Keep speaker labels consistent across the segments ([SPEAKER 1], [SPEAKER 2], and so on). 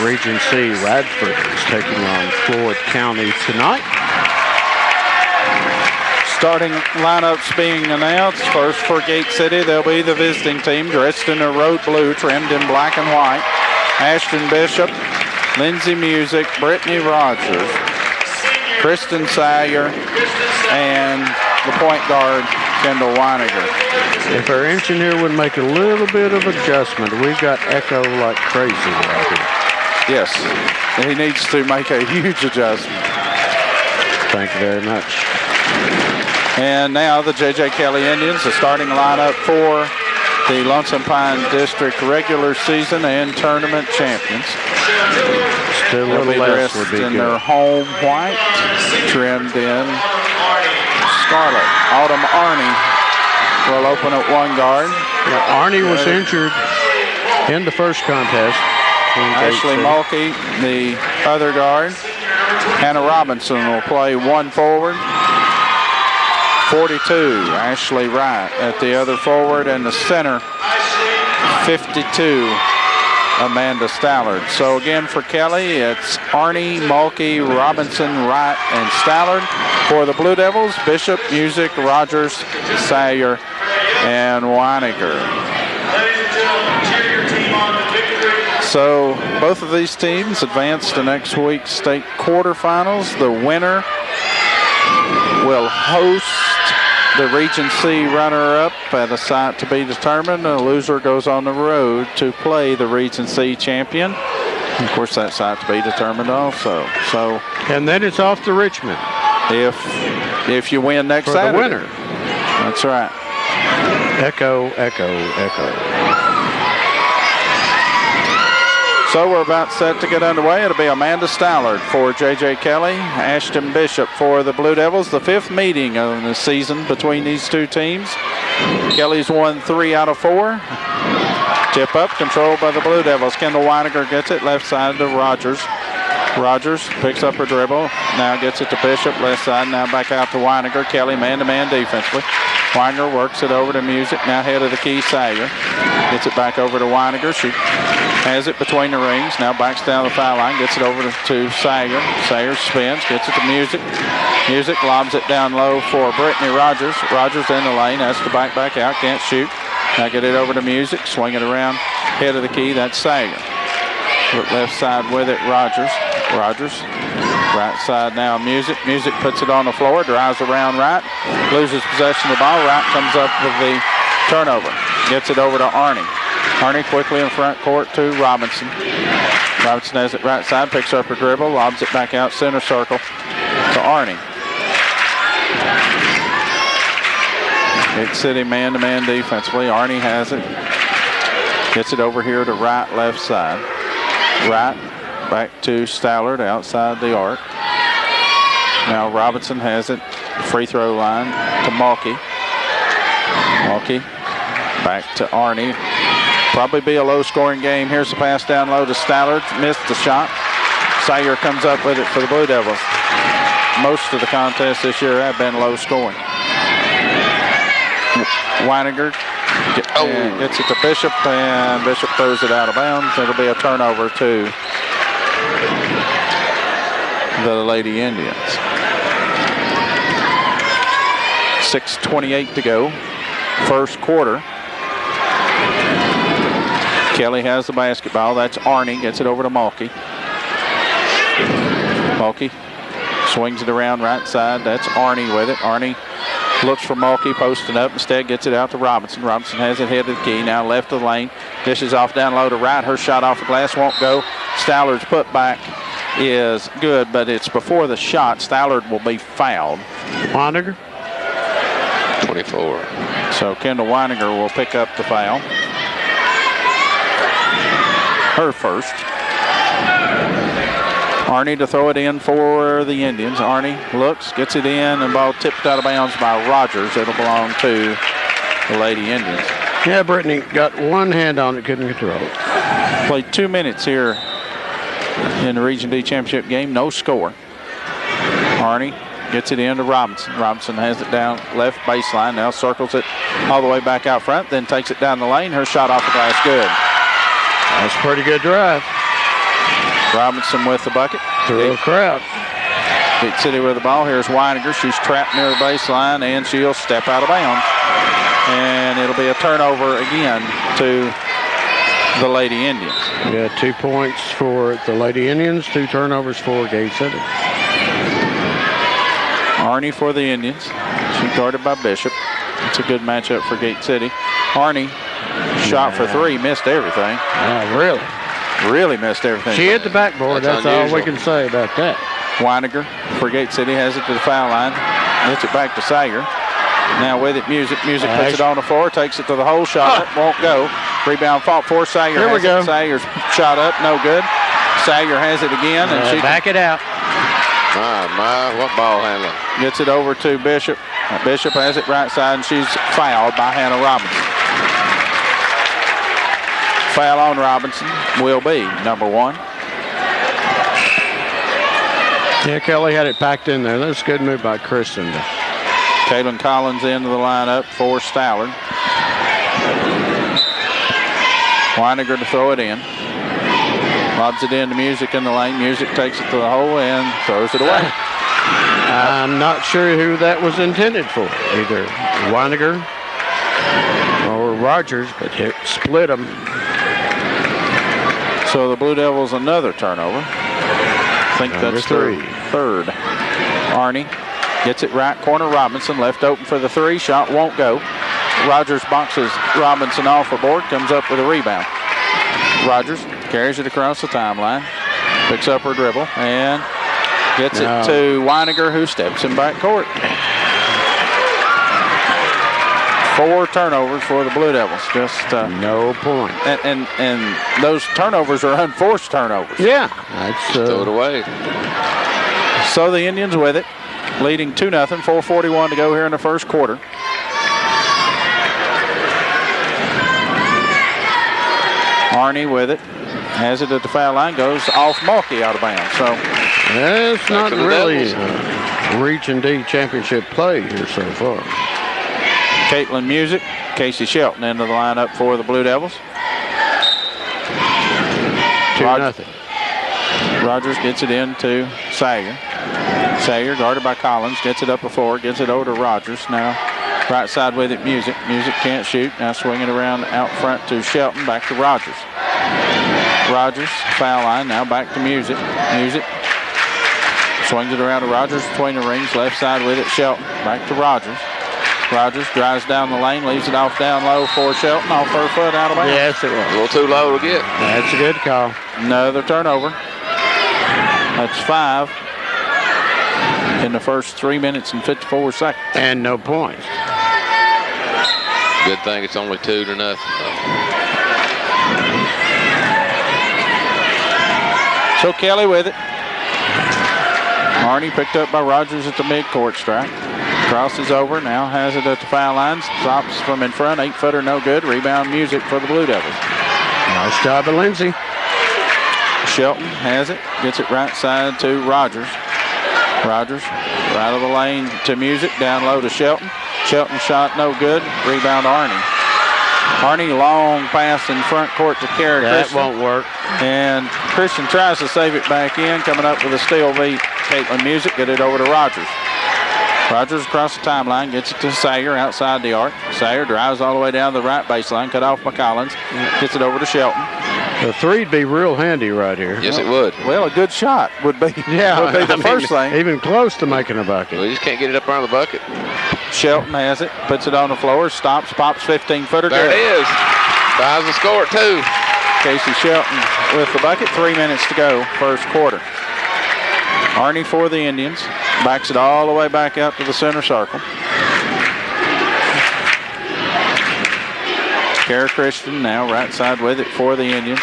[SPEAKER 1] Region C, Radford is taking on Floyd County tonight.
[SPEAKER 2] Starting lineups being announced. First for Gate City, they'll be the visiting team, dressed in their road blue, trimmed in black and white. Ashton Bishop, Lindsay Music, Brittany Rogers, Kristen Sawyer, and the point guard, Kendall Weiniger.
[SPEAKER 1] If our engineer would make a little bit of adjustment, we've got echo like crazy right here.
[SPEAKER 2] Yes, he needs to make a huge adjustment.
[SPEAKER 1] Thank you very much.
[SPEAKER 2] And now the J.J. Kelly Indians, the starting lineup for the Lonesome Pine District regular season and tournament champions.
[SPEAKER 1] Still a little less would be
[SPEAKER 2] in
[SPEAKER 1] good.
[SPEAKER 2] their home white, trimmed in scarlet. Autumn Arney will open at one guard.
[SPEAKER 1] Now, Arney was injured in the first contest.
[SPEAKER 2] Ashley Mulkey, the other guard. Hannah Robinson will play one forward. 42, Ashley Wright at the other forward, and the center, 52, Amanda Stallard. So again for Kelly, it's Arney, Mulkey, Robinson, Wright, and Stallard. For the Blue Devils, Bishop, Music, Rogers, Sawyer, and Weiniger. So both of these teams advance to next week's state quarterfinals. The winner will host the Region C runner-up at a site to be determined. The loser goes on the road to play the Region C champion. Of course, that site to be determined also. So,
[SPEAKER 1] and then it's off to Richmond.
[SPEAKER 2] If you win next Saturday.
[SPEAKER 1] For the winner.
[SPEAKER 2] That's right.
[SPEAKER 1] Echo, echo, echo.
[SPEAKER 2] So we're about set to get underway. It'll be Amanda Stallard for J.J. Kelly, Ashton Bishop for the Blue Devils. The fifth meeting of the season between these two teams. Kelly's won 3 out of 4. Tip up, controlled by the Blue Devils. Kendall Weiniger gets it left side to Rogers. Rogers picks up her dribble. Now gets it to Bishop, left side. Now back out to Weiniger. Kelly man-to-man defensively. Weiniger works it over to Music. Now head of the key, Sawyer. Gets it back over to Weiniger. She has it between the rings. Now backs down the foul line. Gets it over to Sawyer. Sawyer spins. Gets it to Music. Music lobs it down low for Brittany Rogers. Rogers in the lane. Has to back out. Can't shoot. Now get it over to Music. Swing it around. Head of the key. That's Sawyer. Left side with it, Rogers. Rogers. Right side now, Music. Music puts it on the floor, drives around Wright, loses possession of the ball. Wright comes up with the turnover. Gets it over to Arney. Arney quickly in front court to Robinson. Robinson has it right side, picks up her dribble, lobs it back out center circle to Arney. Big City man-to-man defensively. Arney has it. Gets it over here to Wright left side. Wright back to Stallard outside the arc. Now Robinson has it, free throw line to Mulkey. Mulkey back to Arney. Probably be a low scoring game. Here's the pass down low to Stallard. Missed the shot. Sawyer comes up with it for the Blue Devils. Most of the contests this year have been low scoring. Weiniger gets it to Bishop, and Bishop throws it out of bounds. It'll be a turnover to the Lady Indians. 6:28 to go, first quarter. Kelly has the basketball. That's Arney. Gets it over to Mulkey. Mulkey swings it around right side. That's Arney with it. Arney looks for Mulkey, posting up. Instead, gets it out to Robinson. Robinson has it head of the key. Now left of the lane. Dishes off down low to Wright. Her shot off the glass won't go. Stallard's putback is good, but it's before the shot. Stallard will be fouled.
[SPEAKER 1] Weiniger?
[SPEAKER 3] 24.
[SPEAKER 2] So Kendall Weiniger will pick up the foul. Her first. Arney to throw it in for the Indians. Arney looks, gets it in, and ball tipped out of bounds by Rogers. It'll belong to the Lady Indians.
[SPEAKER 1] Yeah, Brittany got one hand on it, couldn't control it.
[SPEAKER 2] Played 2 minutes here in the Region D championship game, no score. Arney gets it in to Robinson. Robinson has it down left baseline, now circles it all the way back out front, then takes it down the lane. Her shot off the glass, good.
[SPEAKER 1] That's a pretty good drive.
[SPEAKER 2] Robinson with the bucket.
[SPEAKER 1] Through a crowd.
[SPEAKER 2] Gate City with the ball. Here's Weininger. She's trapped near the baseline, and she'll step out of bounds. And it'll be a turnover again to the Lady Indians.
[SPEAKER 1] Yeah, 2 points for the Lady Indians, 2 turnovers for Gate City.
[SPEAKER 2] Arnie for the Indians. She's guarded by Bishop. It's a good matchup for Gate City. Arnie shot for 3, missed everything.
[SPEAKER 1] Really?
[SPEAKER 2] Really missed everything.
[SPEAKER 1] She hit the backboard. That's all we can say about that.
[SPEAKER 2] Weininger for Gate City has it to the foul line. Gets it back to Sager. Now with it, Music. Music puts it on the floor, takes it to the hole, shot up, won't go. Rebound fought for Sager.
[SPEAKER 1] Here we go.
[SPEAKER 2] Sager's shot up, no good. Sager has it again, and she
[SPEAKER 1] back it out.
[SPEAKER 3] My, what ball handling.
[SPEAKER 2] Gets it over to Bishop. Bishop has it right side, and she's fouled by Hannah Robinson. Foul on Robinson will be number 1.
[SPEAKER 1] Yeah, Kelly had it packed in there. That's a good move by Kristen.
[SPEAKER 2] Kaylin Collins into the lineup for Stallard. Weininger to throw it in. Lobs it into Music in the lane. Music takes it to the hole and throws it away.
[SPEAKER 1] I'm not sure who that was intended for. Either Weininger or Rogers, but it split them.
[SPEAKER 2] So the Blue Devils another turnover. I think
[SPEAKER 1] Number
[SPEAKER 2] that's
[SPEAKER 1] 3.
[SPEAKER 2] Third. Arnie gets it right corner. Robinson left open for the 3. Shot won't go. Rogers boxes Robinson off the board. Comes up with a rebound. Rogers carries it across the timeline. Picks up her dribble and gets it to Weininger, who steps in back court. 4 turnovers for the Blue Devils. Just
[SPEAKER 1] no point.
[SPEAKER 2] And those turnovers are unforced turnovers.
[SPEAKER 1] Yeah, that's
[SPEAKER 3] throw it away.
[SPEAKER 2] So the Indians with it, leading 2-0. 4:41 to go here in the first quarter. Arnie with it, has it at the foul line, goes off Mulkey out of bounds. So
[SPEAKER 1] it's not really Region D championship play here so far.
[SPEAKER 2] Caitlin Music, Casey Shelton into the lineup for the Blue Devils.
[SPEAKER 1] 2-0.
[SPEAKER 2] Rogers gets it into Sager. Sager guarded by Collins, gets it up the floor, gets it over to Rogers. Now right side with it, Music. Music can't shoot. Now swinging around out front to Shelton, back to Rogers. Rogers, foul line, now back to Music. Music swings it around to Rogers between the rings, left side with it, Shelton, back to Rogers. Rogers drives down the lane, leaves it off down low for Shelton, off her foot out of bounds.
[SPEAKER 1] Yes, it was.
[SPEAKER 3] A little too low to get.
[SPEAKER 1] That's a good call.
[SPEAKER 2] Another turnover. That's 5 in the first 3 minutes and 54 seconds.
[SPEAKER 1] And no points.
[SPEAKER 3] Good thing it's only 2-0.
[SPEAKER 2] So Kelly with it. Arnie picked up by Rogers at the midcourt stripe. Crosses over, now has it at the foul line. Stops from in front, 8-footer, no good. Rebound Music for the Blue Devils.
[SPEAKER 1] Nice job of Lindsay.
[SPEAKER 2] Shelton has it, gets it right side to Rogers. Rogers, right of the lane to Music, down low to Shelton. Shelton shot no good. Rebound Arnie. Arnie, long pass in front court to Kara Christian.
[SPEAKER 1] That won't work.
[SPEAKER 2] And Christian tries to save it back in, coming up with a steal beat. Caitlin Music, get it over to Rogers. Rogers across the timeline, gets it to Sayer outside the arc. Sayer drives all the way down the right baseline, cut off by Collins. Gets it over to Shelton.
[SPEAKER 1] The 3'd be real handy right here.
[SPEAKER 3] Yes, it would.
[SPEAKER 2] Well, a good shot would be, the first thing.
[SPEAKER 1] Even close to making a bucket.
[SPEAKER 3] We just can't get it up around the bucket.
[SPEAKER 2] Shelton has it, puts it on the floor, stops, pops 15-footer.
[SPEAKER 3] There it is. Ties the score at 2.
[SPEAKER 2] Casey Shelton with the bucket. 3 minutes to go, first quarter. Arnie for the Indians. Backs it all the way back out to the center circle. Kara Christian now right side with it for the Indians.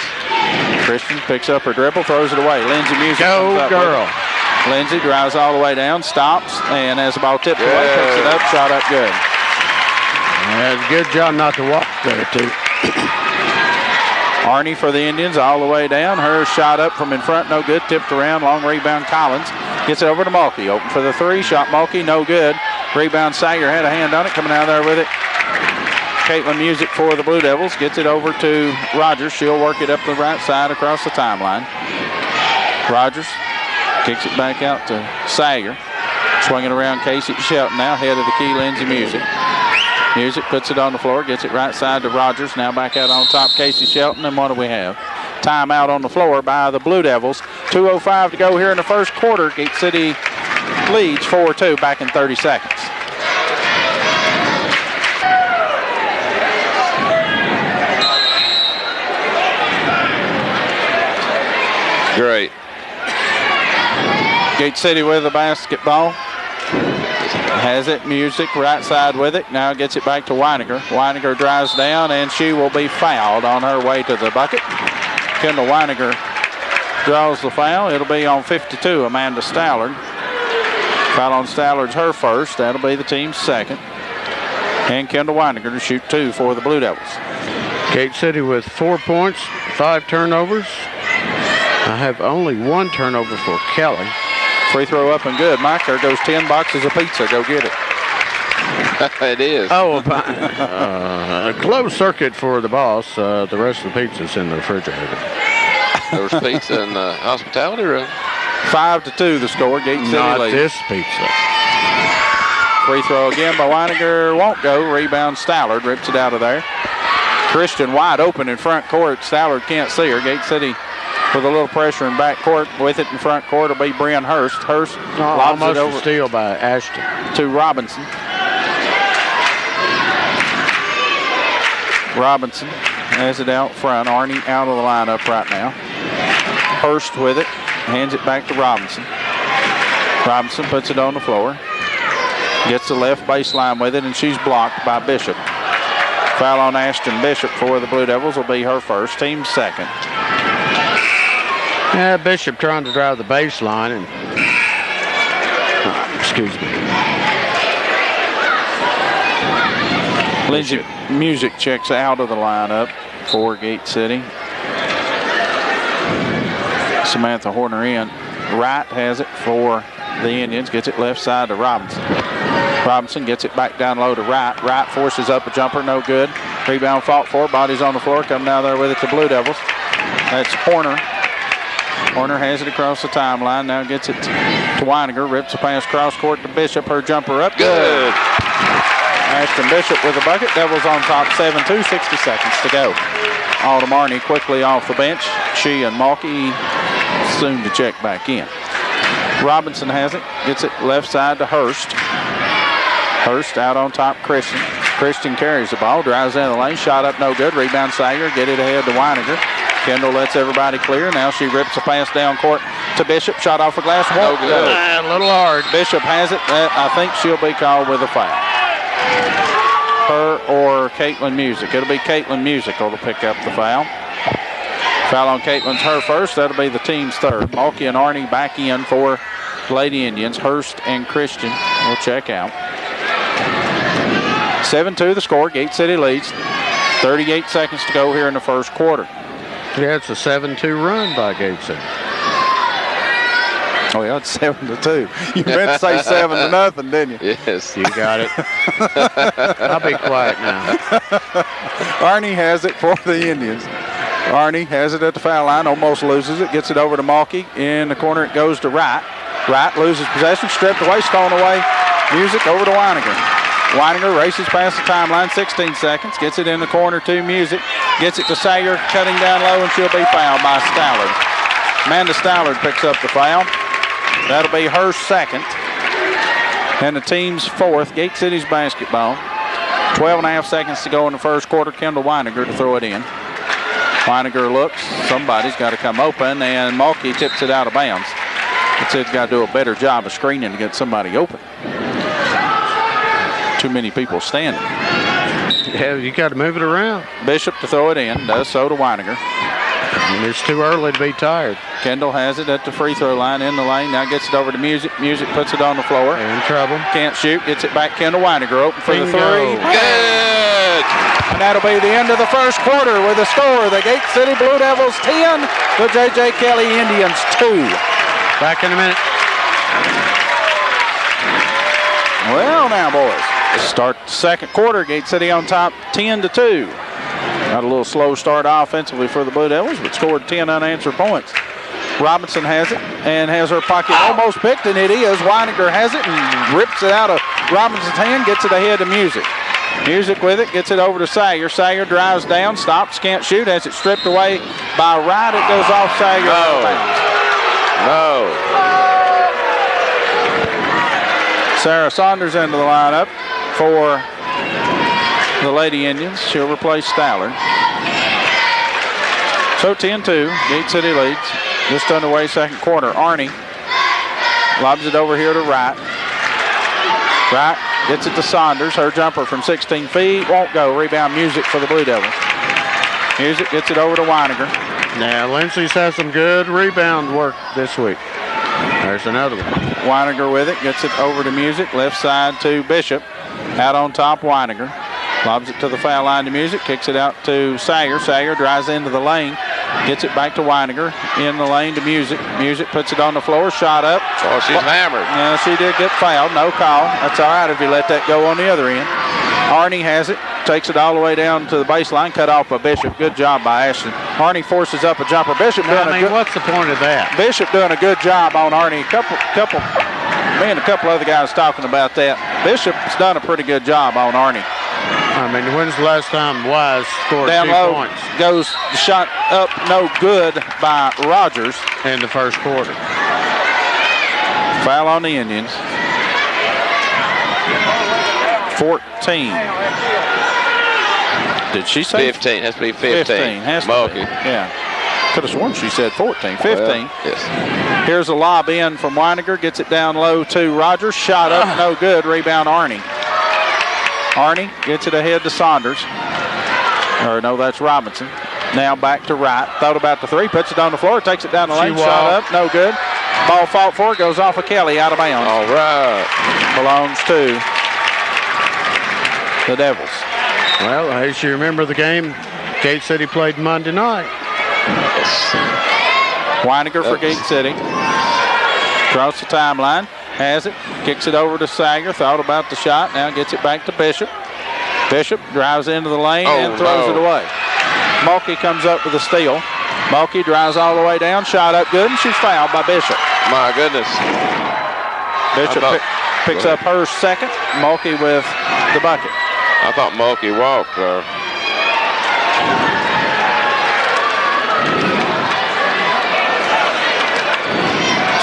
[SPEAKER 2] Christian picks up her dribble, throws it away. Lindsay Music comes up
[SPEAKER 1] girl.
[SPEAKER 2] Lindsay drives all the way down, stops, and as the ball tips away, picks it up, shot up good.
[SPEAKER 1] That's a good job not to walk there, too.
[SPEAKER 2] Arnie for the Indians all the way down. Her shot up from in front, no good. Tipped around, long rebound Collins. Gets it over to Mulkey. Open for the 3, shot Mulkey, no good. Rebound Sager had a hand on it, coming out of there with it. Caitlin Music for the Blue Devils. Gets it over to Rogers. She'll work it up the right side across the timeline. Rogers kicks it back out to Sayer. Swinging around Casey Shelton now, head of the key, Lindsey Music. Music puts it on the floor, gets it right side to Rogers. Now back out on top, Casey Shelton. And what do we have? Timeout on the floor by the Blue Devils. 2:05 to go here in the first quarter. Gate City leads 4-2 back in 30 seconds.
[SPEAKER 3] Great.
[SPEAKER 2] Gate City with the basketball. Has it, Music, right side with it. Now gets it back to Weininger. Weininger drives down, and she will be fouled on her way to the bucket. Kendall Weininger draws the foul. It'll be on 52, Amanda Stallard. Foul on Stallard's her first. That'll be the team's second. And Kendall Weininger to shoot 2 for the Blue Devils.
[SPEAKER 1] Gate City with 4 points, 5 turnovers. I have only 1 turnover for Kelly.
[SPEAKER 2] Free throw up and good. Mike, there goes 10 boxes of pizza. Go get it.
[SPEAKER 3] It is.
[SPEAKER 1] Oh, a closed circuit for the boss. The rest of the pizza's in the refrigerator.
[SPEAKER 3] There was pizza in the hospitality room.
[SPEAKER 2] 5-2 the score. Gate City
[SPEAKER 1] Not
[SPEAKER 2] leads.
[SPEAKER 1] this pizza.
[SPEAKER 2] Free throw again by Weininger. Won't go. Rebound Stallard. Rips it out of there. Christian wide open in front court. Stallard can't see her. Gate City with a little pressure in back court. With it in front court will be Brian Hurst. Hurst lobs
[SPEAKER 1] Almost
[SPEAKER 2] it over
[SPEAKER 1] a steal by Ashton.
[SPEAKER 2] to Robinson. Robinson has it out front. Arnie out of the lineup right now. Hurst with it. Hands it back to Robinson. Robinson puts it on the floor. Gets the left baseline with it, and she's blocked by Bishop. Foul on Ashton Bishop for the Blue Devils will be her first, team second.
[SPEAKER 1] Yeah, Bishop trying to drive the baseline and excuse me.
[SPEAKER 2] Lindsey Music checks out of the lineup for Gate City. Samantha Horner in. Wright has it for the Indians. Gets it left side to Robinson. Robinson gets it back down low to Wright. Wright forces up a jumper, no good. Rebound fought for. Bodies on the floor. Come down there with it to Blue Devils. That's Horner. Horner has it across the timeline. Now gets it to Weininger. Rips a pass cross court to Bishop. Her jumper up.
[SPEAKER 3] Good.
[SPEAKER 2] Ashton Bishop with a bucket. Devils on top 7-2. 60 seconds to go. Alda Marney quickly off the bench. She and Malky soon to check back in. Robinson has it. Gets it left side to Hurst. Hurst out on top, Christian. Christian carries the ball, drives into the lane, shot up no good. Rebound Sager, get it ahead to Weininger. Kendall lets everybody clear. Now she rips a pass down court to Bishop. Shot off a glass. Won't go.
[SPEAKER 1] A little hard.
[SPEAKER 2] Bishop has it. I think she'll be called with a foul. Her or Caitlin Music. It'll be Caitlin Music will pick up the foul. Foul on Caitlin's her first. That'll be the team's third. Malky and Arnie back in for Lady Indians. Hurst and Christian will check out. 7-2 the score. Gate City leads. 38 seconds to go here in the first quarter.
[SPEAKER 1] Yeah, it's a 7-2 run by Gate City.
[SPEAKER 2] Oh, yeah, it's 7-2. You meant to say 7-0, didn't you?
[SPEAKER 3] Yes.
[SPEAKER 1] You got it. I'll be quiet now.
[SPEAKER 2] Arnie has it for the Indians. Arnie has it at the foul line, almost loses it, gets it over to Malky. In the corner it goes to Wright. Wright loses possession, stripped away, stolen away. Music over to Weininger. Weininger races past the timeline, 16 seconds, gets it in the corner to Music, gets it to Sayer, cutting down low, and she'll be fouled by Stallard. Amanda Stallard picks up the foul. That'll be her second. And the team's fourth. Gate City's basketball. 12.5 seconds to go in the first quarter. Kendall Weininger to throw it in. Weininger looks. Somebody's got to come open, and Malky tips it out of bounds. It's got to do a better job of screening to get somebody open. Too many people standing.
[SPEAKER 1] Yeah, you got to move it around.
[SPEAKER 2] Bishop to throw it in. Does so to Weininger.
[SPEAKER 1] And it's too early to be tired.
[SPEAKER 2] Kendall has it at the free throw line in the lane. Now gets it over to Music. Music puts it on the floor.
[SPEAKER 1] In trouble.
[SPEAKER 2] Can't shoot. Gets it back. Kendall Weininger open for the
[SPEAKER 1] Bingo.
[SPEAKER 2] three.
[SPEAKER 3] Good.
[SPEAKER 2] And that'll be the end of the first quarter with a score. The Gate City Blue Devils 10, the J.J. Kelly Indians 2.
[SPEAKER 1] Back in a minute.
[SPEAKER 2] Well, now, boys, start the second quarter. Gate City on top 10-2. Got a little slow start offensively for the Blue Devils, but scored 10 unanswered points. Robinson has it and has her pocket almost picked, and it is. Weininger has it and rips it out of Robinson's hand, gets it ahead to Music. Music with it, gets it over to Sayer. Sayer drives down, stops, can't shoot, has it stripped away by Wright. It goes off Sayer.
[SPEAKER 3] No.
[SPEAKER 2] Sarah Saunders into the lineup for the Lady Indians. She'll replace Stallard. So 10-2, Gate City leads. Just underway second quarter. Arnie lobs it over here to Wright. Wright gets it to Saunders. Her jumper from 16 feet won't go. Rebound Music for the Blue Devils. Music gets it over to Weininger.
[SPEAKER 1] Now, Lindsay's had some good rebound work this week. There's another one.
[SPEAKER 2] Weininger with it. Gets it over to Music. Left side to Bishop. Out on top, Weininger. Lobs it to the foul line to Music. Kicks it out to Sayer. Sayer drives into the lane. Gets it back to Weininger. In the lane to Music. Music puts it on the floor. Shot up.
[SPEAKER 3] Oh, she's hammered.
[SPEAKER 2] Yeah, she did get fouled. No call. That's all right if you let that go on the other end. Arnie has it. Takes it all the way down to the baseline. Cut off by Bishop. Good job by Ashton. Arnie forces up a jumper. Bishop doing
[SPEAKER 1] what's the point of that?
[SPEAKER 2] Bishop doing a good job on Arnie. Me and a couple other guys talking about that. Bishop's done a pretty good job on Arnie.
[SPEAKER 1] I mean, when's the last time Wise scored
[SPEAKER 2] Down
[SPEAKER 1] 2
[SPEAKER 2] low,
[SPEAKER 1] points?
[SPEAKER 2] goes the shot up, no good by Rogers.
[SPEAKER 1] In the first quarter.
[SPEAKER 2] Foul on the Indians. 14. Did she say
[SPEAKER 3] 15? Has to be 15.
[SPEAKER 2] 15. Has to
[SPEAKER 3] Mulkey.
[SPEAKER 2] be. Yeah. Could have sworn she said 14. 15.
[SPEAKER 3] Well, yes.
[SPEAKER 2] Here's a lob in from Weininger. Gets it down low to Rogers. Shot up, no good. Rebound Arnie. Arnie gets it ahead to Saunders. Or no, that's Robinson. Now back to Wright. Thought about the three. Puts it on the floor. Takes it down the lane. Shot up, no good. Ball fought for. Goes off of Kelly. Out of bounds.
[SPEAKER 3] All right.
[SPEAKER 2] Belongs to the Devils.
[SPEAKER 1] Well, as you remember the game, Gate City played Monday night.
[SPEAKER 2] Weininger for Gate City. Across the timeline. Has it. Kicks it over to Sager. Thought about the shot. Now gets it back to Bishop. Bishop drives into the lane and throws it away. Mulkey comes up with a steal. Mulkey drives all the way down. Shot up good, and she's fouled by Bishop.
[SPEAKER 3] My goodness.
[SPEAKER 2] Bishop picks up her second. Mulkey with the bucket.
[SPEAKER 3] I thought Mulkey walked.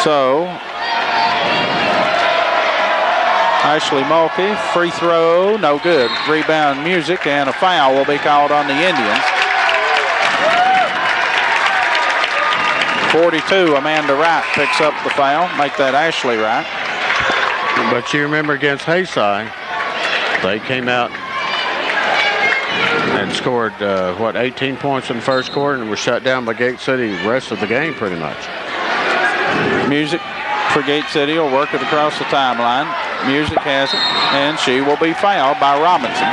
[SPEAKER 2] So, Ashley Mulkey, free throw, no good. Rebound Music, and a foul will be called on the Indians. 42, Amanda Wright picks up the foul. Make that Ashley Wright.
[SPEAKER 1] But you remember against Hayside, they came out and scored, 18 points in the first quarter and were shut down by Gate City the rest of the game pretty much.
[SPEAKER 2] Music for Gate City will work it across the timeline. Music has it, and she will be fouled by Robinson.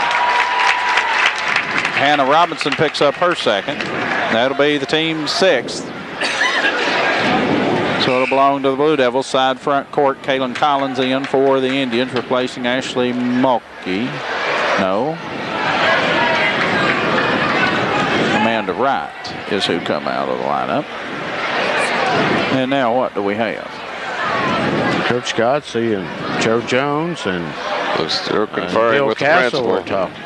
[SPEAKER 2] Hannah Robinson picks up her second. That'll be the team's sixth. So it'll belong to the Blue Devils. Side front court, Kaylin Collins in for the Indians, replacing Ashley Mulkey. No. Amanda Wright is who come out of the lineup. And now what do we have?
[SPEAKER 1] Coach Godsey and Joe Jones and
[SPEAKER 3] They're conferring
[SPEAKER 1] Bill
[SPEAKER 3] with
[SPEAKER 1] Castle
[SPEAKER 3] the
[SPEAKER 1] were
[SPEAKER 3] principal.
[SPEAKER 1] talking.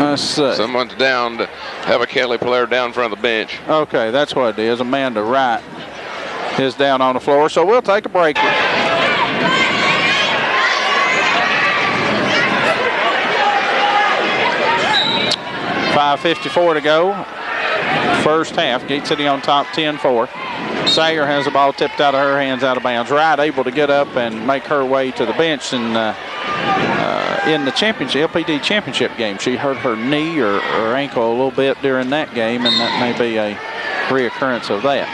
[SPEAKER 2] Let's see.
[SPEAKER 3] Someone's down to have a Kelly player down in front of the bench.
[SPEAKER 2] Okay, that's what it is. Amanda Wright is down on the floor, so we'll take a break. 5:54 to go. First half. Gate City on top 10-4. Sayer has the ball tipped out of her hands, out of bounds. Wright able to get up and make her way to the bench. And in the championship, LPD championship game, she hurt her knee or ankle a little bit during that game, and that may be a reoccurrence of that.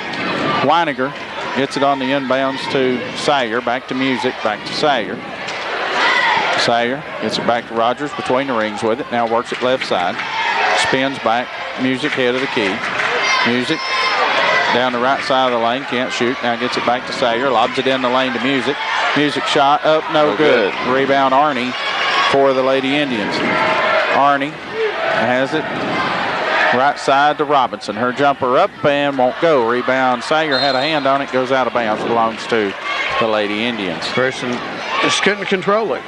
[SPEAKER 2] Weininger gets it on the inbounds to Sayer. Back to Music, back to Sayer. Sayer gets it back to Rogers between the rings with it. Now works it left side. Spins back. Music head of the key. Music down the right side of the lane. Can't shoot. Now gets it back to Sayer. Lobs it in the lane to Music. Music shot up. No good. Rebound Arnie for the Lady Indians. Arnie has it. Right side to Robinson. Her jumper up and won't go. Rebound. Sager had a hand on it. Goes out of bounds. Belongs to the Lady Indians.
[SPEAKER 1] Person just couldn't control it.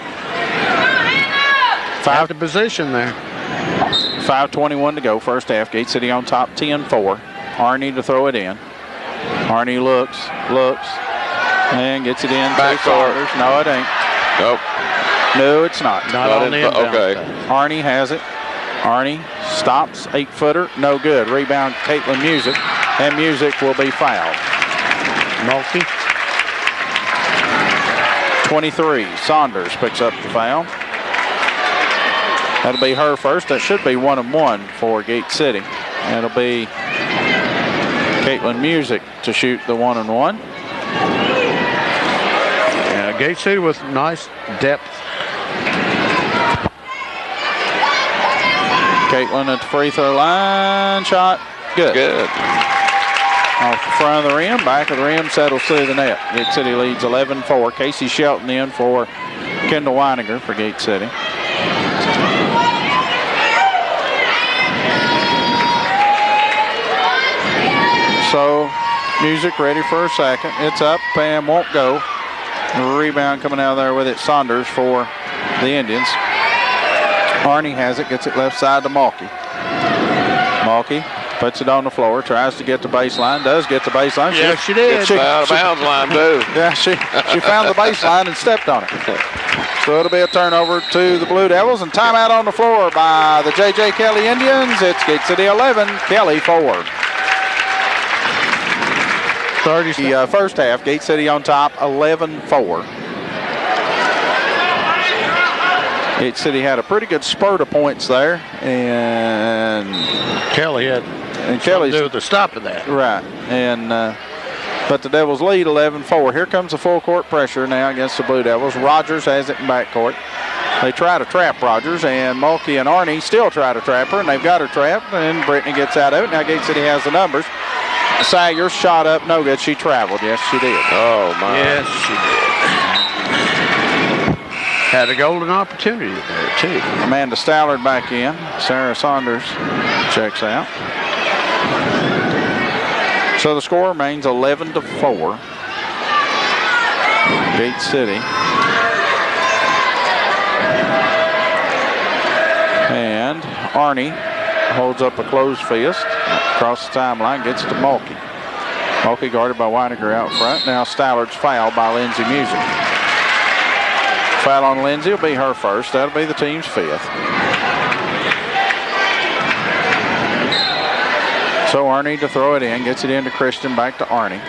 [SPEAKER 1] Five to position there.
[SPEAKER 2] 5:21 to go. First half. Gate City on top 10-4. Arnie to throw it in. Arnie looks, and gets it in.
[SPEAKER 3] Backcourt.
[SPEAKER 2] No, it ain't.
[SPEAKER 3] Nope.
[SPEAKER 2] No, it's not.
[SPEAKER 1] Not on the inbound
[SPEAKER 3] okay.
[SPEAKER 1] side.
[SPEAKER 2] Arnie has it. Arnie stops. 8-footer. No good. Rebound Caitlin Music. And Music will be fouled.
[SPEAKER 1] Mulkey.
[SPEAKER 2] 23. Saunders picks up the foul. That'll be her first. That should be 1 and 1 for Gate City. That'll be Caitlin Music to shoot the 1 and 1.
[SPEAKER 1] Yeah, Gate City with nice depth.
[SPEAKER 2] Caitlin at the free throw line. Shot. Good.
[SPEAKER 3] Good.
[SPEAKER 2] Off the front of the rim. Back of the rim. Settles through the net. Gate City leads 11-4. Casey Shelton in for Kendall Weininger for Gate City. So, Music ready for a second. It's up and won't go. Rebound coming out of there with it. Saunders for the Indians. Arnie has it. Gets it left side to Mulkey. Mulkey puts it on the floor. Tries to get the baseline. Does get the baseline.
[SPEAKER 1] Yeah, she did.
[SPEAKER 3] Out of bounds line, too.
[SPEAKER 2] Yeah, she found the baseline and stepped on it. So it'll be a turnover to the Blue Devils. And timeout on the floor by the J.J. Kelly Indians. It's Gate City 11, Kelly 4.
[SPEAKER 1] 30
[SPEAKER 2] The first half, Gate City on top, 11-4. Gate City had a pretty good spurt of points there, and
[SPEAKER 1] Kelly had
[SPEAKER 2] Kelly's
[SPEAKER 1] to do with the stop of that.
[SPEAKER 2] right. And but the Devils lead 11-4. Here comes the full court pressure now against the Blue Devils. Rogers has it in backcourt. They try to trap Rogers, and Mulkey and Arnie still try to trap her, and they've got her trapped, and Brittany gets out of it. Now Gate City has the numbers. Sager shot up, no good. She traveled. Yes, she did.
[SPEAKER 3] Oh, my.
[SPEAKER 1] Yes, she did. Had a golden opportunity there, too.
[SPEAKER 2] Amanda Stallard back in. Sarah Saunders checks out. So the score remains 11-4. Gate City. And Arnie holds up a closed fist across the timeline, gets to Mulkey. Mulkey guarded by Weininger out front. Now Stallard's fouled by Lindsay Music. Foul on Lindsay will be her first. That'll be the team's 5th. So Arnie to throw it in, gets it into Christian, back to Arnie.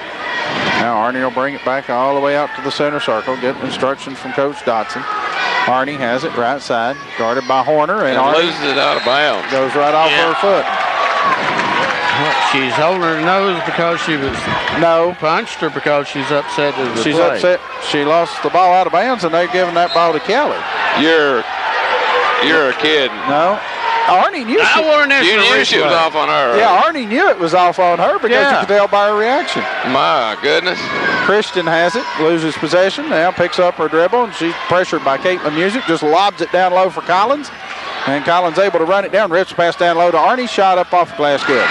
[SPEAKER 2] Now Arnie will bring it back all the way out to the center circle, get instructions from Coach Dotson. Arnie has it right side, guarded by Horner, and Arnie
[SPEAKER 3] loses it out of bounds.
[SPEAKER 2] goes right off her foot.
[SPEAKER 1] She's holding her nose because she was punched, or because she's upset with the
[SPEAKER 2] She's
[SPEAKER 1] play?
[SPEAKER 2] upset. She lost the ball out of bounds, and they're giving that ball to Kelly.
[SPEAKER 3] You're a kid.
[SPEAKER 2] No. Arnie knew
[SPEAKER 1] I warned this
[SPEAKER 3] You
[SPEAKER 1] in the
[SPEAKER 3] knew she was
[SPEAKER 1] replay.
[SPEAKER 3] off on her.
[SPEAKER 2] Yeah, Arnie knew it was off on her because
[SPEAKER 1] Yeah.
[SPEAKER 2] you could tell by her reaction.
[SPEAKER 3] My goodness.
[SPEAKER 2] Christian has it, loses possession, now picks up her dribble, and she's pressured by Caitlin Music, just lobs it down low for Collins. And Collins able to run it down, rips pass down low to Arnie, shot up off the glass, good.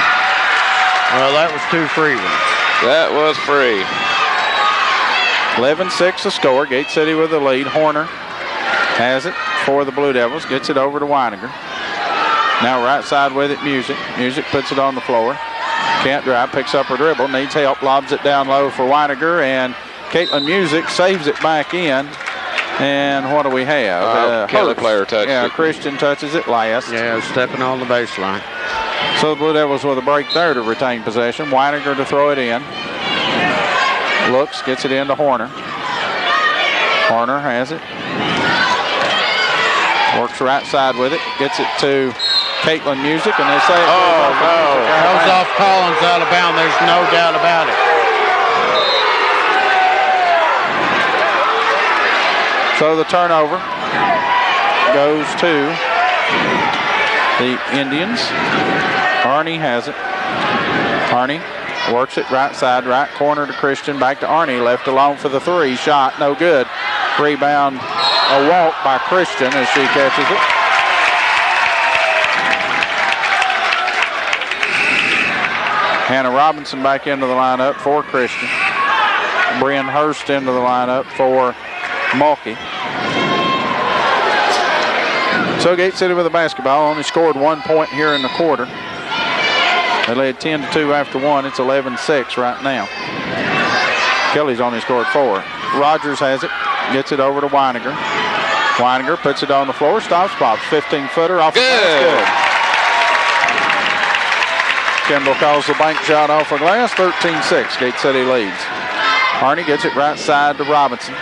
[SPEAKER 1] Well, that was 2 free ones.
[SPEAKER 3] That was free.
[SPEAKER 2] 11-6 the score. Gate City with the lead. Horner has it for the Blue Devils, gets it over to Weininger. Now right side with it, Music. Music puts it on the floor. Can't drive, picks up her dribble, needs help, lobs it down low for Weininger, and Caitlin Music saves it back in. And what do we have?
[SPEAKER 3] Kelly
[SPEAKER 2] Hurst.
[SPEAKER 3] player touched
[SPEAKER 2] Yeah,
[SPEAKER 3] it.
[SPEAKER 2] Christian touches it last.
[SPEAKER 1] Yeah, stepping on the baseline.
[SPEAKER 2] So the Blue Devils with a break there to retain possession. Weininger to throw it in. Looks, gets it into Horner. Horner has it. Works right side with it. Gets it to Caitlin Music, and they say it
[SPEAKER 1] Goes off Collins out of bounds. There's no doubt about it.
[SPEAKER 2] So the turnover goes to the Indians. Arnie has it. Arnie works it right side, right corner to Christian, back to Arnie, left alone for the 3. Shot, no good. Rebound, a walk by Christian as she catches it. Hannah Robinson back into the lineup for Christian. Brian Hurst into the lineup for Mulkey. So Gate City with the basketball. Only scored 1 point here in the quarter. They led 10-2 after one. It's 11-6 right now. Kelly's only scored 4. Rogers has it. Gets it over to Weiniger. Weiniger puts it on the floor. Stops, pops. 15-footer off the glass. Good. Kendall calls the bank shot off the glass. 13-6. Gate City leads. Arnie gets it right side to Robinson.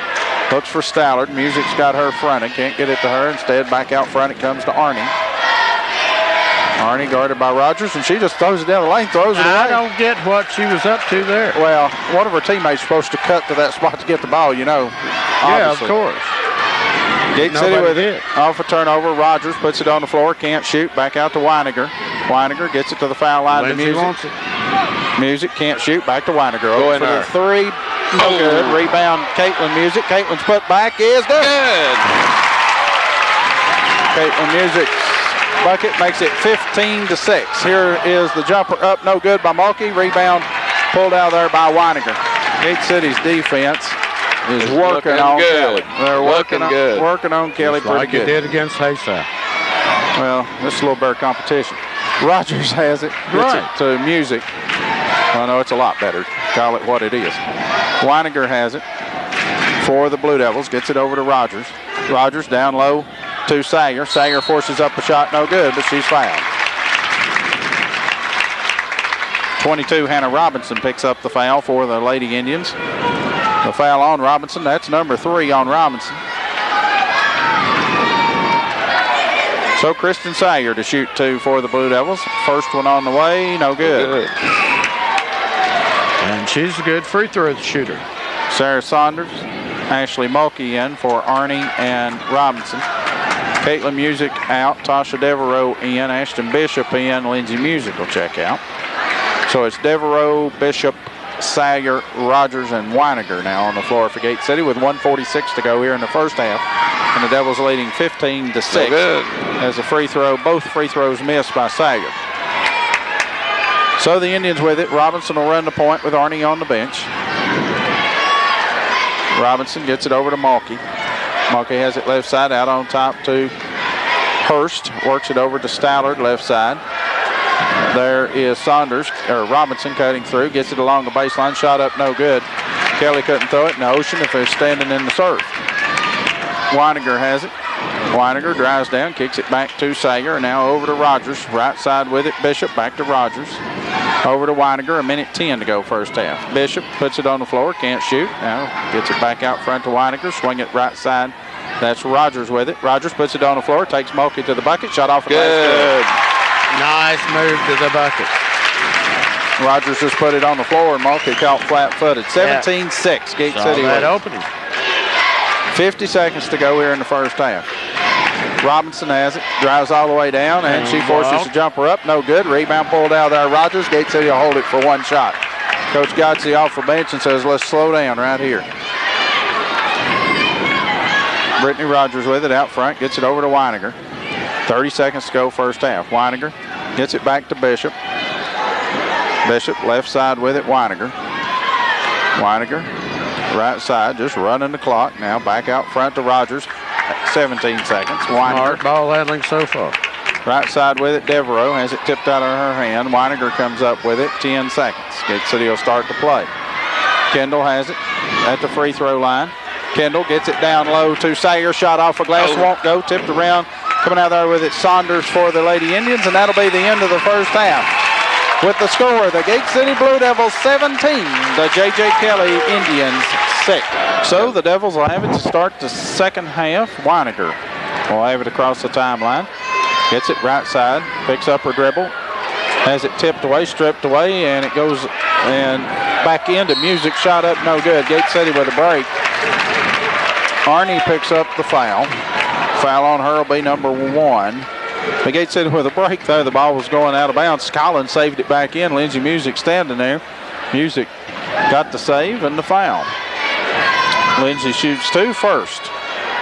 [SPEAKER 2] Looks for Stallard. Music's got her fronted. Can't get it to her. Instead, back out front it comes to Arnie. Arnie guarded by Rogers, and she just throws it down the lane, throws it away.
[SPEAKER 1] I don't get what she was up to there.
[SPEAKER 2] Well, one of her teammates is supposed to cut to that spot to get the ball, you know.
[SPEAKER 1] Yeah,
[SPEAKER 2] obviously.
[SPEAKER 1] of course.
[SPEAKER 2] Gate City with
[SPEAKER 1] did.
[SPEAKER 2] it. Off a turnover. Rogers puts it on the floor. Can't shoot. Back out to Weiniger. Weiniger gets it to the foul line to Music.
[SPEAKER 1] Wants it.
[SPEAKER 2] Music can't shoot. Back to Weiniger.
[SPEAKER 3] Go in
[SPEAKER 2] for
[SPEAKER 3] there.
[SPEAKER 2] the three. No good. Rebound. Caitlin Music. Caitlin's put back is good.
[SPEAKER 3] Good.
[SPEAKER 2] Caitlin Music's bucket makes it 15-6. Here is the jumper up. No good by Mulkey. Rebound pulled out there by Weiniger. Gate City's defense is working on
[SPEAKER 3] good.
[SPEAKER 2] Kelly. They're working on Kelly
[SPEAKER 1] Just
[SPEAKER 2] pretty
[SPEAKER 1] like
[SPEAKER 2] good.
[SPEAKER 1] it did against Hayside.
[SPEAKER 2] Well, this is a little better competition. Rogers has it. Gets it to Music. Well, no, it's a lot better. Call it what it is. Weiniger has it for the Blue Devils. Gets it over to Rogers. Rogers down low to Sayer. Sayer forces up a shot. No good, but she's fouled. 22, Hannah Robinson picks up the foul for the Lady Indians. The foul on Robinson. That's number 3 on Robinson. So Kristen Sayer to shoot 2 for the Blue Devils. First one on the way, no good.
[SPEAKER 1] And she's a good free throw shooter.
[SPEAKER 2] Sarah Saunders, Ashley Mulkey in for Arnie and Robinson. Caitlin Music out, Tasha Devereaux in, Ashton Bishop in, Lindsay Music will check out. So it's Devereaux, Bishop, Sayer, Rogers, and Weiniger now on the floor for Gate City with 1:46 to go here in the first half. And the Devils leading 15-6 as a free throw. Both free throws missed by Sayer. So the Indians with it. Robinson will run the point with Arnie on the bench. Robinson gets it over to Mulkey. Mulkey has it left side out on top to Hurst. Works it over to Stallard left side. There is Robinson cutting through. Gets it along the baseline. Shot up no good. Kelly couldn't throw it in the ocean if they're standing in the surf. Weiniger has it. Weiniger drives down, kicks it back to Sayer. Now over to Rogers. Right side with it. Bishop back to Rogers. Over to Weiniger. 1:10 to go first half. Bishop puts it on the floor. Can't shoot. Now gets it back out front to Weiniger. Swing it right side. That's Rogers with it. Rogers puts it on the floor. Takes Mulkey to the bucket. Shot off the
[SPEAKER 3] Good.
[SPEAKER 1] Nice move to the bucket.
[SPEAKER 2] Rogers just put it on the floor, and Mulkey caught flat-footed. 17-6. Gate
[SPEAKER 1] Saw
[SPEAKER 2] City
[SPEAKER 1] that
[SPEAKER 2] leads.
[SPEAKER 1] opening.
[SPEAKER 2] 50 seconds to go here in the first half. Robinson has it, drives all the way down, and she forces the jumper up. No good. Rebound pulled out there. Rogers. Gate City will hold it for one shot. Coach Godsey off the bench and says, let's slow down right here. Brittany Rogers with it out front. Gets it over to Weiniger. 30 seconds to go first half. Weiniger gets it back to Bishop. Bishop left side with it. Weiniger. Weiniger right side, just running the clock. Now back out front to Rogers. 17 seconds. Weiniger.
[SPEAKER 1] Smart ball handling so far.
[SPEAKER 2] Right side with it. Devereaux has it tipped out of her hand. Weiniger comes up with it. 10 seconds. Gate City will start to play. Kendall has it at the free throw line. Kendall gets it down low to Sayer. Shot off a glass. Won't go. Tipped around. Coming out there with it, Saunders for the Lady Indians, and that'll be the end of the first half. With the score, the Gate City Blue Devils 17, the J.J. Kelly Indians 6. So the Devils will have it to start the second half. Weiniger will have it across the timeline. Gets it right side, picks up her dribble, has it tipped away, stripped away, and it goes and back into Music. Shot up, no good. Gate City with a break. Arnie picks up the foul. Foul on her will be number 1. The Gate City with a break though. The ball was going out of bounds. Collins saved it back in. Lindsay Music standing there. Music got the save and the foul. Lindsay shoots 2 first.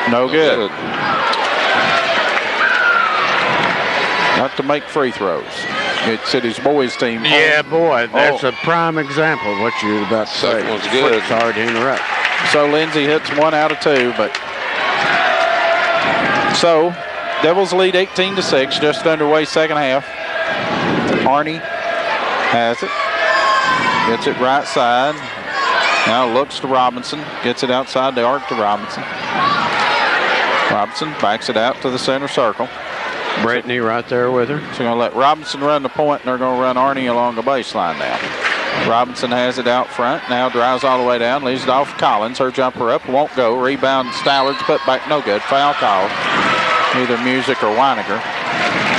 [SPEAKER 2] No good. Got to make free throws. Gate City's boys team.
[SPEAKER 1] Yeah, boy, that's a prime example of what you're about to say.
[SPEAKER 3] Second one's good.
[SPEAKER 1] Sorry to interrupt.
[SPEAKER 2] So Lindsay hits 1 out of 2, but so Devils lead 18-6, just underway second half. Arnie has it, gets it right side. Now looks to Robinson, gets it outside the arc to Robinson. Robinson backs it out to the center circle.
[SPEAKER 1] Brittany right there with her.
[SPEAKER 2] So going to let Robinson run the point, and they're going to run Arnie along the baseline now. Robinson has it out front, now drives all the way down, leaves it off Collins. Her jumper up, won't go. Rebound, Stallard's put back, no good. Foul call. Either Music or Weiniger.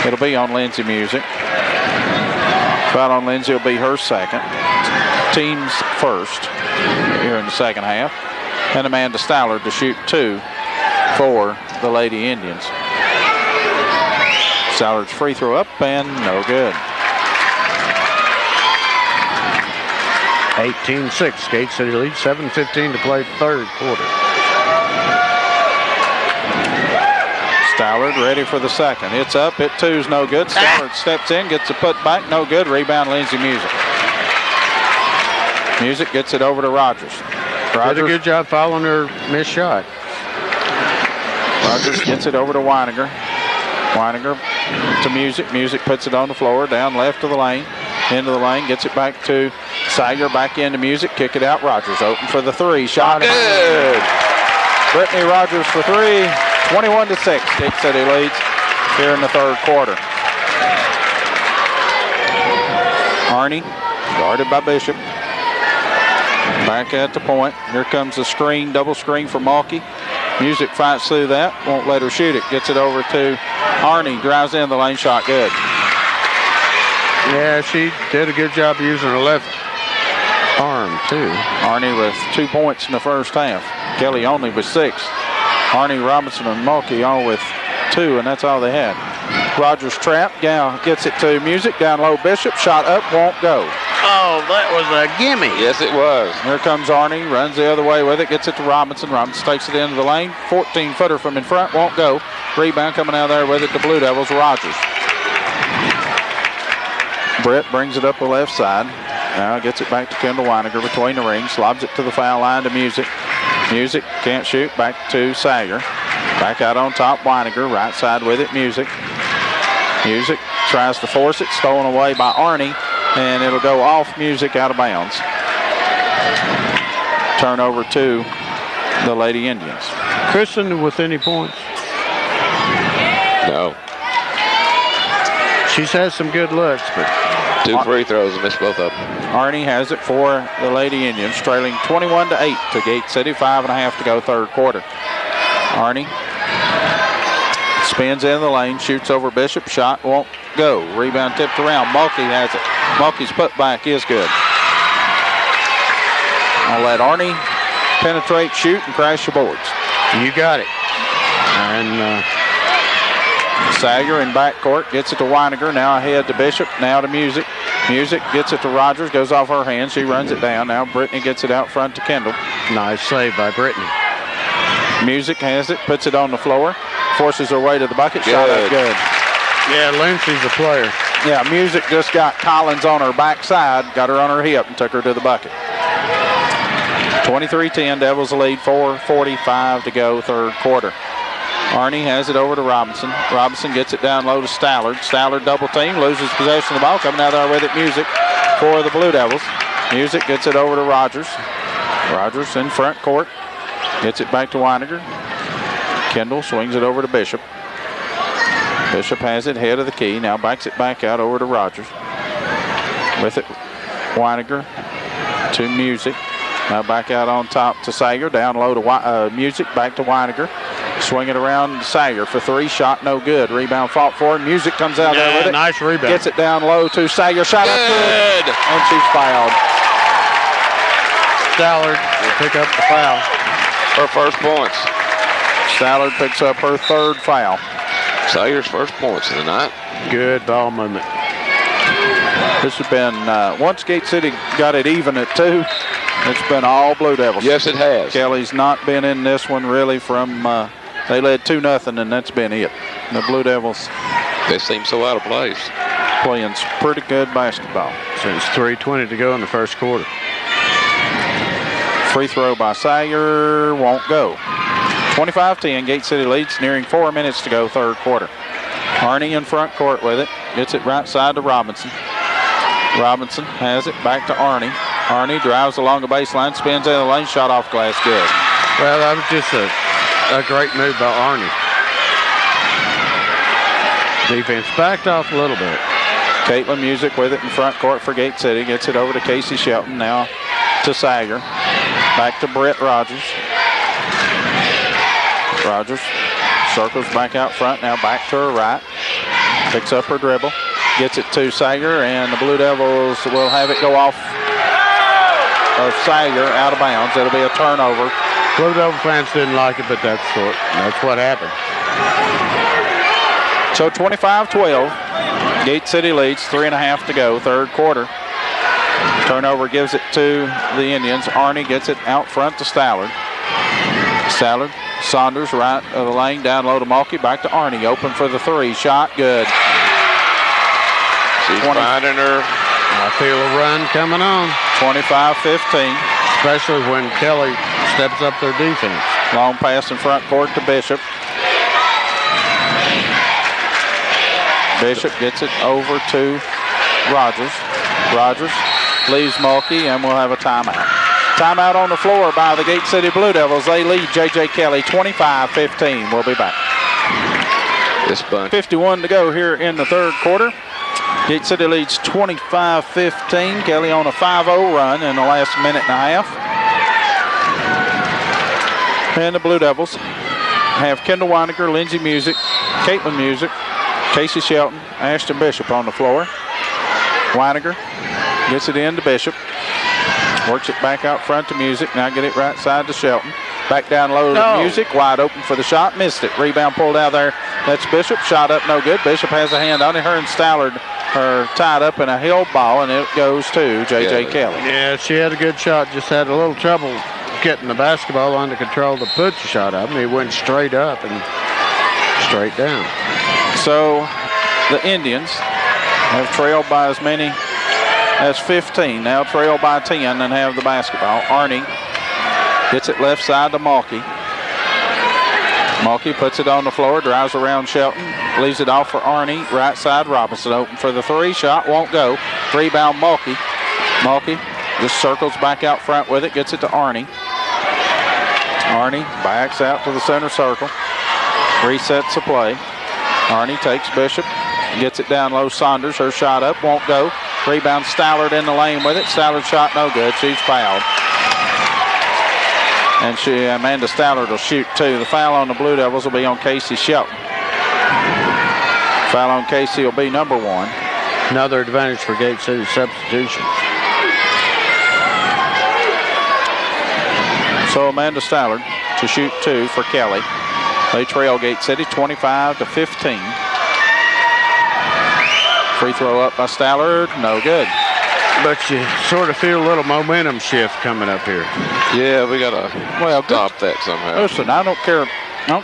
[SPEAKER 2] It'll be on Lindsay Music. Foul on Lindsay will be her second. Team's first here in the second half. And Amanda Stallard to shoot 2 for the Lady Indians. Stallard's free throw up and no good.
[SPEAKER 1] 18-6, Gate City lead, 7:15 to play third quarter.
[SPEAKER 2] Stallard ready for the second. It's up, it two's no good. Stallard steps in, gets a put back, no good. Rebound Lindsay Music. Music gets it over to Rogers.
[SPEAKER 1] Did a good job following her missed shot.
[SPEAKER 2] Rogers gets it over to Weiniger. Weiniger to Music. Music puts it on the floor, down left of the lane. Into the lane, gets it back to Sager, back into Music, kick it out. Rogers open for the 3. Shot good. Brittany Rogers for 3. 21-6. Gate City leads here in the third quarter. Arnie guarded by Bishop. Back at the point. Here comes the screen, double screen for Mulkey. Music fights through that, won't let her shoot it. Gets it over to Arnie, drives in the lane, shot good.
[SPEAKER 1] Yeah, she did a good job using her left arm, too.
[SPEAKER 2] Arnie with 2 points in the first half. Kelly only with 6. Arnie, Robinson, and Mulkey all with 2, and that's all they had. Rogers trap, Gal gets it to Music, down low Bishop, shot up, won't go.
[SPEAKER 1] Oh, that was a gimme.
[SPEAKER 3] Yes, it was.
[SPEAKER 2] Here comes Arnie, runs the other way with it, gets it to Robinson. Robinson takes it into the lane, 14-footer from in front, won't go. Rebound coming out there with it, the Blue Devils, Rogers. Brett brings it up the left side. Now gets it back to Kendall Weiniger between the rings. Lobs it to the foul line to Music. Music can't shoot. Back to Sager. Back out on top. Weiniger right side with it. Music. Music tries to force it. Stolen away by Arnie. And it'll go off Music out of bounds. Turnover to the Lady Indians.
[SPEAKER 1] Kristen with any points?
[SPEAKER 3] No.
[SPEAKER 1] She's had some good looks, but
[SPEAKER 3] 2 free throws and missed both of them.
[SPEAKER 2] Arnie has it for the Lady Indians, trailing 21-8 to Gate City. 5.5 to go third quarter. Arnie spins in the lane, shoots over Bishop, shot won't go. Rebound tipped around. Mulkey has it. Mulkey's putback is good. I'll let Arnie penetrate, shoot, and crash the boards.
[SPEAKER 1] you got it. And
[SPEAKER 2] Sager in backcourt gets it to Weiniger. Now ahead to Bishop. Now to Music. Music gets it to Rogers. Goes off her hand. She runs it down. Now Brittany gets it out front to Kendall.
[SPEAKER 1] nice save by Brittany.
[SPEAKER 2] Music has it. Puts it on the floor. Forces her way to the bucket. Shot up good.
[SPEAKER 1] Yeah, Lindsay's a player.
[SPEAKER 2] Yeah, Music just got Collins on her backside. Got her on her hip and took her to the bucket. 23-10. Devils lead. 4:45 to go third quarter. Arnie has it over to Robinson. Robinson gets it down low to Stallard. Stallard double team, loses possession of the ball. Coming out there with it, Music for the Blue Devils. Music gets it over to Rogers. Rogers in front court. Gets it back to Weiniger. Kendall swings it over to Bishop. Bishop has it head of the key. Now backs it back out over to Rogers. With it, Weiniger to Music. Now back out on top to Sager. Down low to Music. Back to Weiniger. Swing it around to Sager for 3. Shot no good. Rebound fought for him. Music comes out there with it.
[SPEAKER 1] Nice rebound.
[SPEAKER 2] Gets it down low to Sager. Shot up good. And she's fouled.
[SPEAKER 1] Stallard will pick up the foul.
[SPEAKER 3] Her first points.
[SPEAKER 2] Stallard picks up her third foul.
[SPEAKER 3] Sager's first points of the night.
[SPEAKER 1] Good ball movement.
[SPEAKER 2] This has been, once Gate City got it even at 2, it's been all Blue Devils.
[SPEAKER 3] Yes, it has.
[SPEAKER 2] Kelly's not been in this one really from, they led 2-0, and that's been it. The Blue Devils.
[SPEAKER 3] They seem so out of place.
[SPEAKER 2] playing pretty good basketball.
[SPEAKER 1] Since 3:20 to go in the first quarter.
[SPEAKER 2] Free throw by Sager won't go. 25-10, Gate City leads, nearing 4 minutes to go, third quarter. Arnie in front court with it. Gets it right side to Robinson. Robinson has it back to Arnie. Arnie drives along the baseline, spins in the lane, shot off glass, good.
[SPEAKER 1] Well, that was just a great move by Arnie. Defense backed off a little bit.
[SPEAKER 2] Caitlin Music with it in front court for Gate City. Gets it over to Casey Shelton. Now to Sager. Back to Brett Rogers. Rogers circles back out front. Now back to her right. Picks up her dribble. Gets it to Sager, and the Blue Devils will have it go off of Sager out of bounds. It'll be a turnover.
[SPEAKER 1] Blue Devil fans didn't like it, but that's what happened.
[SPEAKER 2] So 25-12. Gate City leads, 3.5 to go, third quarter. Turnover gives it to the Indians. Arnie gets it out front to Stallard. Stallard, Saunders right of the lane, down low to Mulkey, back to Arnie, open for the three, shot good.
[SPEAKER 3] She's finding her.
[SPEAKER 1] I feel a run coming on.
[SPEAKER 2] 25-15.
[SPEAKER 1] Especially when Kelly steps up their defense.
[SPEAKER 2] Long pass in front court to Bishop. Bishop gets it over to Rogers. Rogers leaves Mulkey, and we'll have a timeout. Timeout on the floor by the Gate City Blue Devils. They lead J.J. Kelly 25-15. We'll be back.
[SPEAKER 3] This bunch.
[SPEAKER 2] 51 to go here in the third quarter. Gate City leads 25-15. Kelly on a 5-0 run in the last minute and a half. And the Blue Devils have Kendall Weininger, Lindsay Music, Caitlin Music, Casey Shelton, Ashton Bishop on the floor. Weininger gets it in to Bishop. Works it back out front to Music. Now get it right side to Shelton. Back down low to Music. Wide open for the shot. Missed it. Rebound pulled out there. That's Bishop. Shot up no good. Bishop has a hand on it. Her and Stallard are tied up in a held ball, and it goes to J.J. Kelly.
[SPEAKER 1] Yeah, she had a good shot. Just had a little trouble getting the basketball under control to put the shot up. And he went straight up and straight down.
[SPEAKER 2] So the Indians have trailed by as many as 15. Now trailed by 10 and have the basketball. Arnie gets it left side to Mulkey. Mulkey puts it on the floor, drives around Shelton, leaves it off for Arnie. Right side, Robinson open for the three. Shot won't go. Rebound Mulkey. Mulkey just circles back out front with it, gets it to Arnie. Arnie backs out to the center circle. Resets the play. Arnie takes Bishop, gets it down low. Saunders, her shot up, won't go. Rebound Stallard in the lane with it. Stallard shot no good. She's fouled. And Amanda Stallard will shoot two. The foul on the Blue Devils will be on Casey Shelton. Foul on Casey will be number one.
[SPEAKER 1] Another advantage for Gate City substitutions.
[SPEAKER 2] So Amanda Stallard to shoot two for Kelly. They trail Gate City 25-15. Free throw up by Stallard, no good.
[SPEAKER 1] But you sort of feel a little momentum shift coming up here.
[SPEAKER 3] Yeah, we gotta stop that somehow.
[SPEAKER 2] Listen, I don't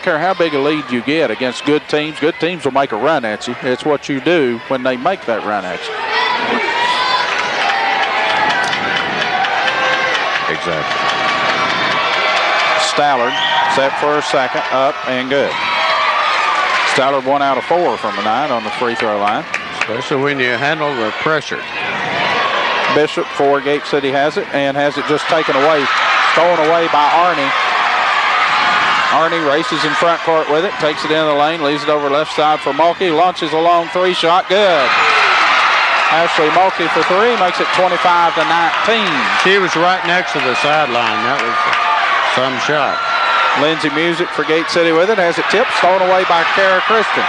[SPEAKER 2] care how big a lead you get against good teams. Good teams will make a run at you. It's what you do when they make that run at you.
[SPEAKER 1] Exactly.
[SPEAKER 2] Stallard set for a second, up and good. Stallard 1 out of 4 from the 9 on the free throw line.
[SPEAKER 1] Especially when you handle the pressure.
[SPEAKER 2] Bishop for Gate City has it, and has it just taken away, stolen away by Arnie. Arnie races in front court with it, takes it in the lane, leaves it over left side for Mulkey, launches a long three shot, good. Ashley Mulkey for three, makes it 25-19.
[SPEAKER 1] She was right next to the sideline. That was some shot.
[SPEAKER 2] Lindsay Music for Gate City with it, has it tipped, stolen away by Kara Kristen.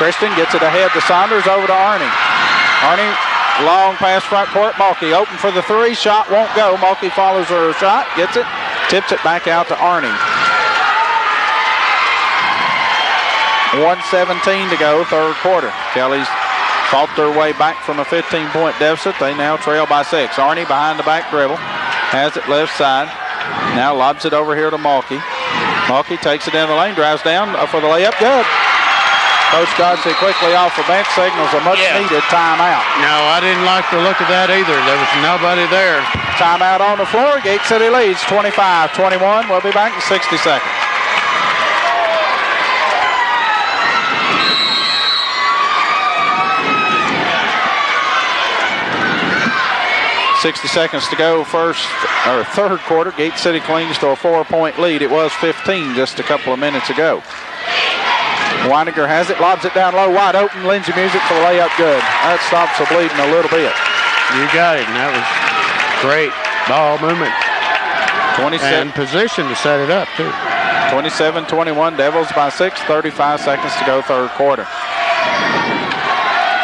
[SPEAKER 2] Kristen gets it ahead to Saunders, over to Arnie. Arnie, long pass front court, Mulkey open for the three, shot won't go. Mulkey follows her shot, gets it, tips it back out to Arnie. 1:17 to go, third quarter. Kelly's fought their way back from a 15-point deficit. They now trail by 6. Arnie behind the back dribble, has it left side. Now lobs it over here to Mulkey. Mulkey takes it in the lane, drives down for the layup, good. Coach Dodsley quickly off the bench signals a much-needed timeout.
[SPEAKER 1] No, I didn't like the look of that either. There was nobody there.
[SPEAKER 2] Timeout on the floor. Gate City leads 25-21. We'll be back in 60 seconds. .60 to go third quarter. Gate City clings to a 4-point lead. It was 15 just a couple of minutes ago. Weininger has it, lobs it down low, wide open. Lindsey Music for the layup, good. That stops the bleeding a little bit.
[SPEAKER 1] You got it, and that was great ball movement.
[SPEAKER 2] 27
[SPEAKER 1] and position to set it up, too.
[SPEAKER 2] 27-21, Devils by 6, 35 seconds to go third quarter.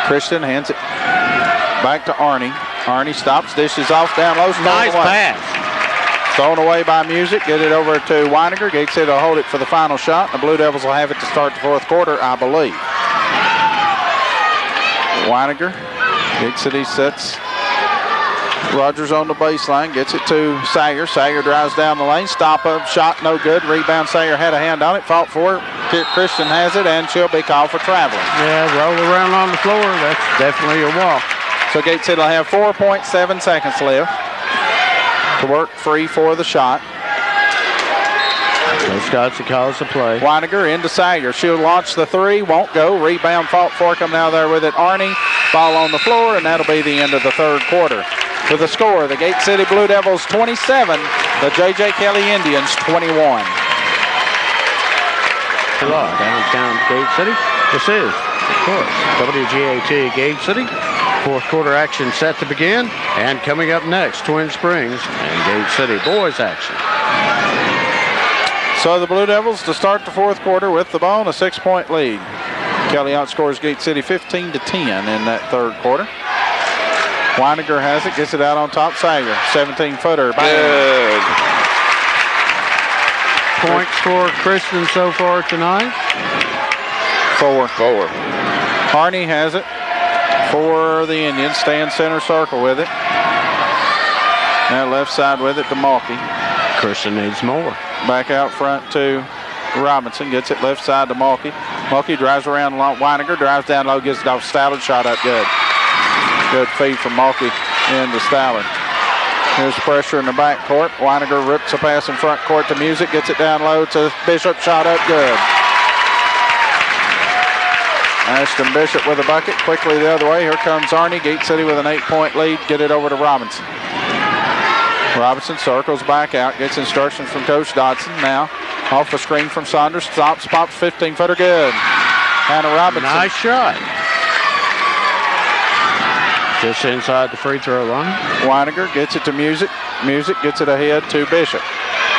[SPEAKER 2] Christian hands it back to Arnie. Arnie stops, dishes off down low.
[SPEAKER 1] Nice pass.
[SPEAKER 2] Thrown away by Music. Get it over to Weininger. Gate City will hold it for the final shot. The Blue Devils will have it to start the fourth quarter, I believe. Weininger. Gate City sets Rogers on the baseline. Gets it to Sayer. Sayer drives down the lane. Stop up. Shot no good. Rebound. Sayer had a hand on it. Fought for it. Christian has it, and she'll be called for traveling.
[SPEAKER 1] Yeah, roll around on the floor. That's definitely a walk.
[SPEAKER 2] So Gate City will have 4.7 seconds left to work free for the shot.
[SPEAKER 1] Coach Dodson calls the play.
[SPEAKER 2] Weininger into Sayer. She'll launch the three. Won't go. Rebound fought for. Come now there with it. Arnie. Ball on the floor, and that'll be the end of the third quarter. With the score, the Gate City Blue Devils 27, the J.J. Kelly Indians 21.
[SPEAKER 1] Downtown Gate City. This is, of course, WGAT Gate City. Fourth quarter action set to begin. And coming up next, Twin Springs and Gate City boys action.
[SPEAKER 2] So the Blue Devils to start the fourth quarter with the ball and a 6-point lead. Kelly outscores Gate City 15-10 in that third quarter. Weininger has it, gets it out on top. Sager, 17-footer.
[SPEAKER 3] Good.
[SPEAKER 1] Points for Christian so far tonight.
[SPEAKER 2] 4.
[SPEAKER 3] Arnie
[SPEAKER 2] has it for the Indians. Stay in center circle with it. Now left side with it to Mulkey.
[SPEAKER 1] Christian needs more.
[SPEAKER 2] Back out front to Robinson. Gets it left side to Mulkey. Mulkey drives around Weininger. Drives down low. Gets it off Stallard. Shot up good. Good feed from Mulkey into Stallard. Here's pressure in the back court. Weininger rips a pass in front court to Music. Gets it down low to Bishop. Shot up good. Ashton Bishop with a bucket. Quickly the other way. Here comes Arnie. Gate City with an 8-point lead. Get it over to Robinson. Robinson circles back out. Gets instructions from Coach Dodson. Now off the screen from Saunders. Stops, pops, 15-footer. Good. Hannah Robinson.
[SPEAKER 1] Nice shot. Just inside the free throw line.
[SPEAKER 2] Weininger gets it to Music. Music gets it ahead to Bishop.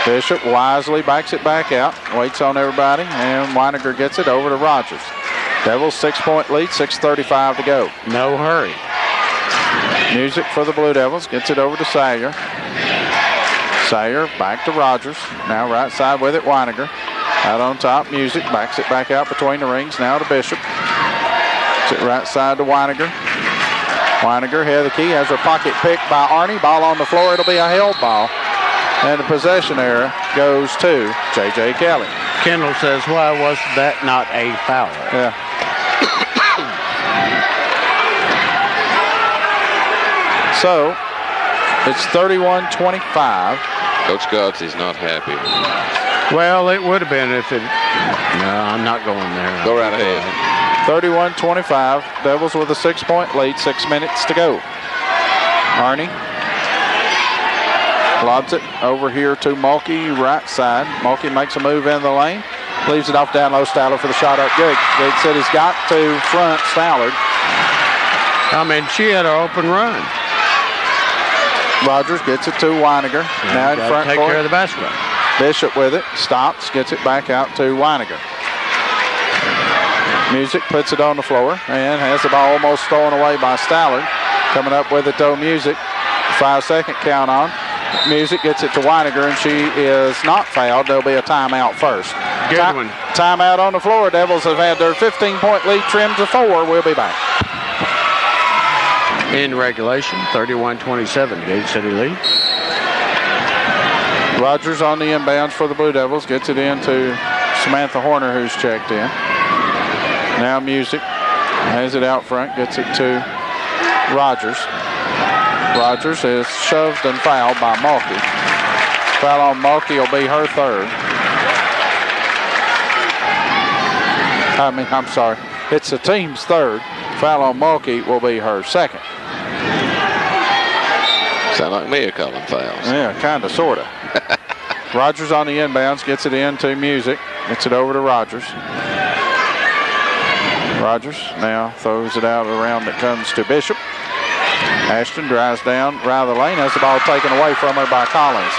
[SPEAKER 2] Bishop wisely backs it back out. Waits on everybody. And Weininger gets it over to Rogers. Devils 6-point lead, 6:35 to go.
[SPEAKER 1] No hurry.
[SPEAKER 2] Music for the Blue Devils. Gets it over to Sayer. Sayer back to Rogers. Now right side with it, Weininger. Out on top, Music. Backs it back out between the rings. Now to Bishop. Gets it right side to Weininger. Weininger, head of the key, has her pocket picked by Arnie. Ball on the floor. It'll be a held ball. And the possession error goes to J.J. Kelly.
[SPEAKER 1] Kendall says, why was that not a foul?
[SPEAKER 2] Yeah. So, it's 31-25.
[SPEAKER 3] Coach Godsey's not happy.
[SPEAKER 1] Well, it would have been if it... No, I'm not going there.
[SPEAKER 3] Go right ahead.
[SPEAKER 2] 31-25. Devils with a 6-point lead. 6 minutes to go. Arnie lobs it over here to Mulkey, right side. Mulkey makes a move in the lane. Leaves it off down low. Stallard for the shot up. Good. Gate City's got to front Stallard.
[SPEAKER 1] I mean, she had an open run.
[SPEAKER 2] Rogers gets it to Weininger. Now in front
[SPEAKER 1] take
[SPEAKER 2] court.
[SPEAKER 1] Care of the basketball.
[SPEAKER 2] Bishop with it. Stops. Gets it back out to Weininger. Music puts it on the floor and has the ball almost stolen away by Stallard. Coming up with it though, Music. 5-second count on. Music gets it to Weininger, and she is not fouled. There'll be a timeout first.
[SPEAKER 1] Good one.
[SPEAKER 2] Timeout on the floor. Devils have had their 15-point lead trimmed to 4. We'll be back.
[SPEAKER 1] In regulation, 31-27, Gate City lead.
[SPEAKER 2] Rogers on the inbounds for the Blue Devils. Gets it in to Samantha Horner, who's checked in. Now Music has it out front, gets it to Rogers. Rogers is shoved and fouled by Mulkey. Foul on Mulkey will be her third. I'm sorry. It's the team's third. Foul on Mulkey will be her second.
[SPEAKER 3] Sound like me calling fouls.
[SPEAKER 2] Yeah, kind of, sort of. Rogers on the inbounds, gets it into Music. Gets it over to Rogers. Rogers now throws it out around. It comes to Bishop. Ashton drives down right of the lane, has the ball taken away from her by Collins.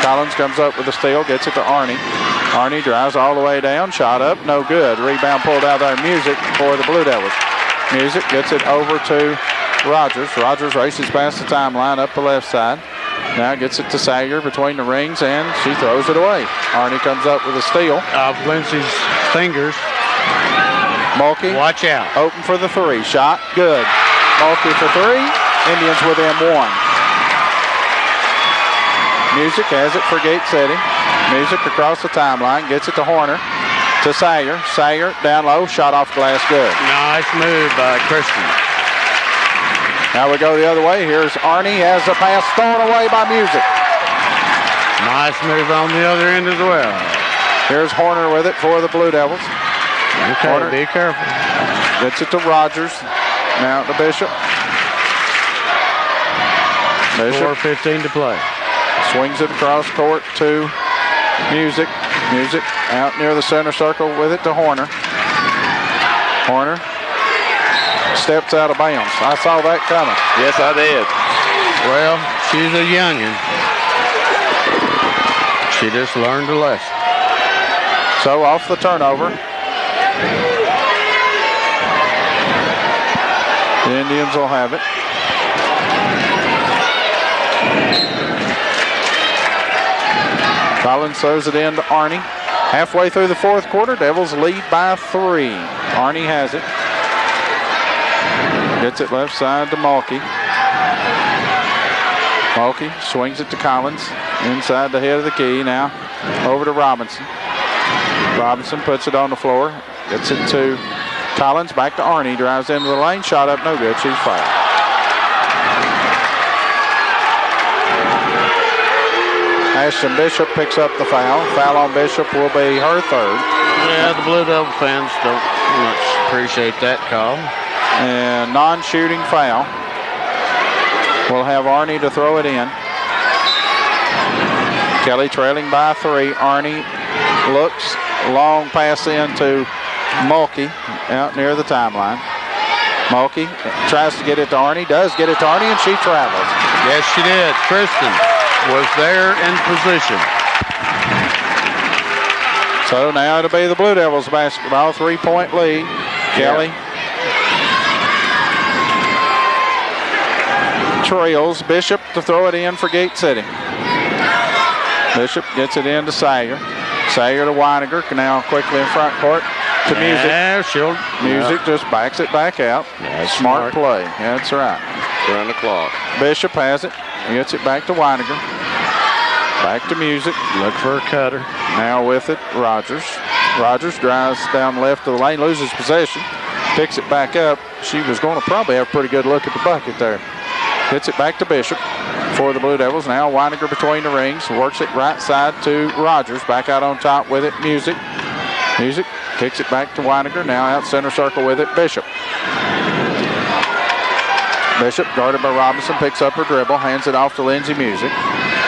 [SPEAKER 2] Collins comes up with the steal, gets it to Arnie. Arnie drives all the way down, shot up, no good. Rebound pulled out there, Music for the Blue Devils. Music gets it over to Rogers. Rogers races past the timeline up the left side. Now gets it to Sager between the rings, and she throws it away. Arnie comes up with a steal.
[SPEAKER 1] Of Lindsay's fingers.
[SPEAKER 2] Mulkey.
[SPEAKER 1] Watch out.
[SPEAKER 2] Open for the three. Shot. Good. Mulkey for three. Indians within one. Music has it for Gate City. Music across the timeline. Gets it to Horner. To Sager. Sager down low. Shot off glass. Good.
[SPEAKER 1] Nice move by Kristen.
[SPEAKER 2] Now we go the other way. Here's Arnie. Has the pass thrown away by Music.
[SPEAKER 1] Nice move on the other end as well.
[SPEAKER 2] Here's Horner with it for the Blue Devils.
[SPEAKER 1] Okay,
[SPEAKER 2] Horner
[SPEAKER 1] be careful.
[SPEAKER 2] gets it to Rogers. Now to Bishop. Bishop
[SPEAKER 1] 4:15 to play.
[SPEAKER 2] swings it across court to Music. Music out near the center circle with it to Horner. Horner steps out of bounds. I saw that coming.
[SPEAKER 3] Yes, I did.
[SPEAKER 1] Well, she's a youngin'. She just learned a lesson.
[SPEAKER 2] So off the turnover. The Indians will have it. Collins throws it in to Arnie. Halfway through the fourth quarter, Devils lead by 3. Arnie has it. Gets it left side to Mulkey. Mulkey swings it to Collins. Inside the head of the key. Now over to Robinson. Robinson puts it on the floor. Gets it to Collins. Back to Arnie. Drives into the lane. Shot up. No good. She's fouled. Ashton Bishop picks up the foul. Foul on Bishop will be her third.
[SPEAKER 1] Yeah, the Blue Devil fans don't much appreciate that call.
[SPEAKER 2] And non-shooting foul. We'll have Arnie to throw it in. Kelly trailing by 3. Arnie looks. Long pass in to Mulkey out near the timeline. Mulkey tries to get it to Arnie. Does get it to Arnie, and she travels.
[SPEAKER 1] Yes, she did. Kristen was there in position.
[SPEAKER 2] So now it'll be the Blue Devils basketball. 3-point lead. Kelly trails Bishop to throw it in for Gate City. Bishop gets it in to Sager. Sager to Weininger. Now quickly in front court to Music.
[SPEAKER 1] Yeah, she'll.
[SPEAKER 2] Music just backs it back out.
[SPEAKER 1] That's
[SPEAKER 2] Smart
[SPEAKER 1] smart.
[SPEAKER 2] play. That's right.
[SPEAKER 3] Run the clock.
[SPEAKER 2] Bishop has it. Gets it back to Weininger. Back to Music.
[SPEAKER 1] Look for a cutter.
[SPEAKER 2] Now with it, Rogers. Rogers drives down left of the lane, loses possession. Picks it back up. She was going to probably have a pretty good look at the bucket there. Gets it back to Bishop for the Blue Devils. Now Weininger between the rings. Works it right side to Rogers. Back out on top with it, Music. Music kicks it back to Weininger. Now out center circle with it, Bishop. Bishop, guarded by Robinson, picks up her dribble, hands it off to Lindsay Music.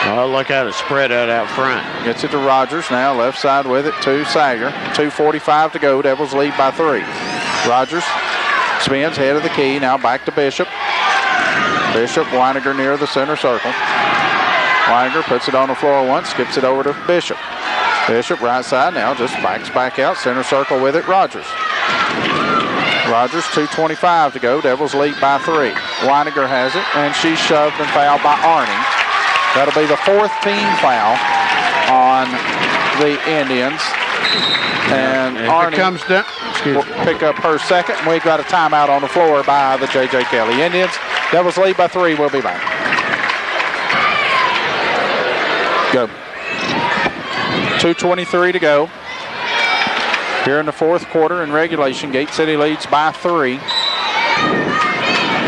[SPEAKER 1] Oh, look at it spread out front.
[SPEAKER 2] Gets it to Rogers. Now left side with it to Sager. 2:45 to go. Devils lead by 3. Rogers spins head of the key. Now back to Bishop. Bishop, Weininger near the center circle. Weininger puts it on the floor once, skips it over to Bishop. Bishop right side now just backs back out. Center circle with it, Rogers. Rogers, 2:25 to go. Devils lead by 3. Weininger has it, and she's shoved and fouled by Arnie. That'll be the 4th team foul on the Indians. And Arnie
[SPEAKER 1] comes down,
[SPEAKER 2] will pick up her second. We've got a timeout on the floor by the J.J. Kelly Indians. Devils lead by 3. We'll be back. Go. 2:23 to go. Here in the fourth quarter in regulation, Gate City leads by 3.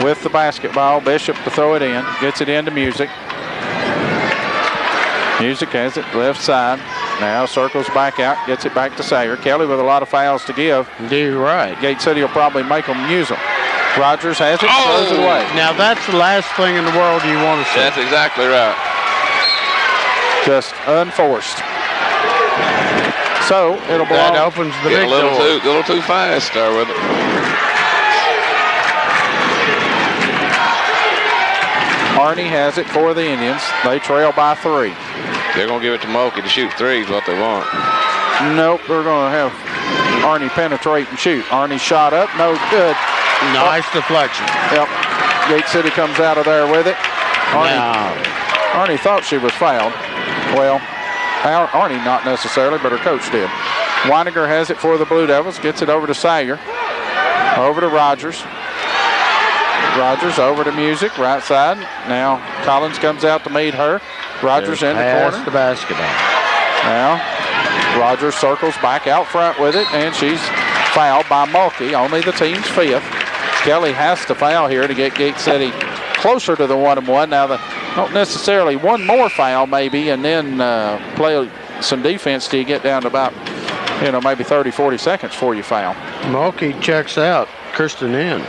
[SPEAKER 2] With the basketball, Bishop to throw it in. Gets it into Music. Music has it left side. Now circles back out, gets it back to Sayer. Kelly with a lot of fouls to give.
[SPEAKER 1] You're right.
[SPEAKER 2] Gate City will probably make them use them. Rogers has it, throws it away.
[SPEAKER 1] Now that's the last thing in the world you want to see.
[SPEAKER 3] That's exactly right.
[SPEAKER 2] Just unforced. So it'll belong.
[SPEAKER 1] That opens the
[SPEAKER 3] Getting
[SPEAKER 1] big door.
[SPEAKER 3] a little too fast there with it.
[SPEAKER 2] Arnie has it for the Indians. They trail by 3.
[SPEAKER 3] They're going to give it to Mulkey to shoot threes, what they want.
[SPEAKER 2] Nope, they're going to have Arnie penetrate and shoot. Arnie shot up, no good.
[SPEAKER 1] Nice deflection.
[SPEAKER 2] Yep. Gate City comes out of there with it.
[SPEAKER 1] Now,
[SPEAKER 2] Arnie thought she was fouled. Well, Arnie not necessarily, but her coach did. Weiniger has it for the Blue Devils. Gets it over to Sayer. Over to Rogers. Rogers over to Music, right side. Now Collins comes out to meet her. Rogers in the corner.
[SPEAKER 1] The basketball.
[SPEAKER 2] Now Rogers circles back out front with it, and she's fouled by Mulkey, only the team's 5th. Kelly has to foul here to get Gate City closer to the 1-and-1. Now, not necessarily one more foul maybe, and then play some defense till you get down to about, maybe 30, 40 seconds before you foul.
[SPEAKER 1] Mulkey checks out. Kirsten in.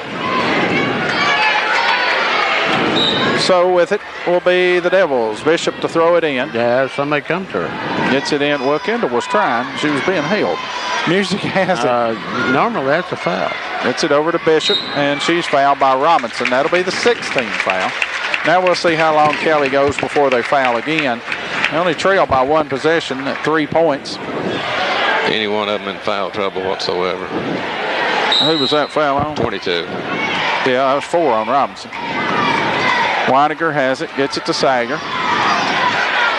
[SPEAKER 2] So with it will be the Devils. Bishop to throw it in.
[SPEAKER 1] Yeah, somebody come to her.
[SPEAKER 2] Gets it in. Well, Kendall was trying. She was being held. Music has it.
[SPEAKER 1] Normally that's a foul.
[SPEAKER 2] Gets it over to Bishop, and she's fouled by Robinson. That'll be the 16th foul. Now we'll see how long Kelly goes before they foul again. They only trail by 1 possession at 3 points.
[SPEAKER 3] Any one of them in foul trouble whatsoever.
[SPEAKER 2] Who was that foul on?
[SPEAKER 3] 22.
[SPEAKER 2] Yeah, that was 4 on Robinson. Weiniger has it, gets it to Sager.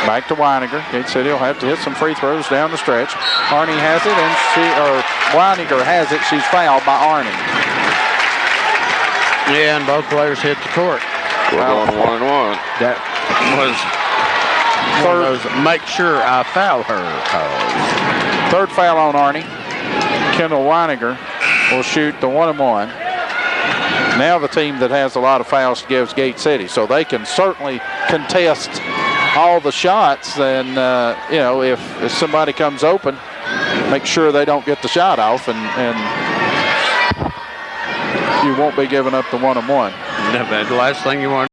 [SPEAKER 2] Back to Weiniger. Gate City will have to hit some free throws down the stretch. Arnie has it, and Weiniger has it. She's fouled by Arnie.
[SPEAKER 1] Yeah, and both players hit the court.
[SPEAKER 3] We're going 1-and-1.
[SPEAKER 1] That was one of those make sure I foul her calls.
[SPEAKER 2] 3rd foul on Arnie. Kendall Weiniger will shoot the 1-and-1. Now the team that has a lot of fouls gives Gate City, so they can certainly contest all the shots. And if somebody comes open, make sure they don't get the shot off, and you won't be giving up the 1-and-1.
[SPEAKER 1] The last thing you want